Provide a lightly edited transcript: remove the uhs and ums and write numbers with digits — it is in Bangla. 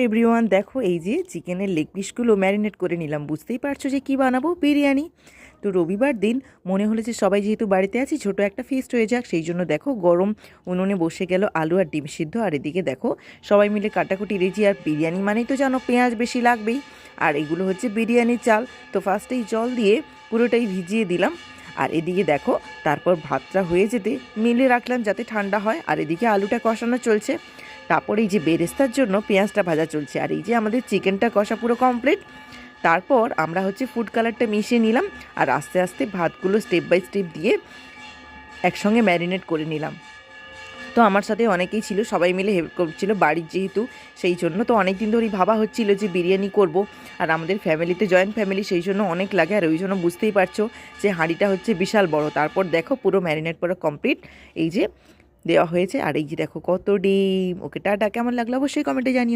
এভরিওয়ান, দেখো এই যে চিকেনের লেগ পিসগুলো ম্যারিনেট করে নিলাম। বুঝতেই পারছো যে কি বানাবো, বিরিয়ানি। তো রবিবার দিন মনে হলো যে সবাই যেহেতু বাড়িতে আছি, ছোট একটা ফিস্ট হয়ে যাক। সেই জন্য দেখো গরম উনুনে বসে গেল আলু আর ডিম সিদ্ধ। আর এদিকে দেখো সবাই মিলে কাটাকুটি রেজি। আর বিরিয়ানি মানেই তো জানো পেঁয়াজ বেশি লাগবেই। আর এগুলো হচ্ছে বিরিয়ানির চাল। তো ফার্স্টেই জল দিয়ে পুরোটাই ভিজিয়ে দিলাম। আর এদিকে দেখো তারপর ভাতটা হয়ে যেতে মিলে রাখলাম যাতে ঠান্ডা হয়। আর এদিকে আলুটা কষানো চলছে। তারপরে এই যে বেরেস্তার জন্য পেঁয়াজটা ভাজা চলছে। আর এই যে আমাদের চিকেনটা কষা পুরো কমপ্লিট। তারপর আমরা হচ্ছে ফুড কালারটা মিশিয়ে নিলাম। আর আস্তে আস্তে ভাতগুলো স্টেপ বাই স্টেপ দিয়ে একসঙ্গে ম্যারিনেট করে নিলাম। তো আমার সাথে অনেকেই ছিল, সবাই মিলে হেল্প করছিল বাড়ির যেহেতু, সেই জন্য তো অনেক দিন ধরেই ভাবা হচ্ছিল যে বিরিয়ানি করব। আর আমাদের ফ্যামিলিতে জয়েন্ট ফ্যামিলি, সেই জন্য অনেক লাগে। আর ওই জন্য বুঝতেই পারছো যে হাঁড়িটা হচ্ছে বিশাল বড়। তারপর দেখো পুরো ম্যারিনেট করা কমপ্লিট, এই যে দেওয়া হয়েছে। আর এই যে দেখো কত ডিম। ওকে টাটা, কেমন লাগলো অবশ্যই কমেন্টে জানিও।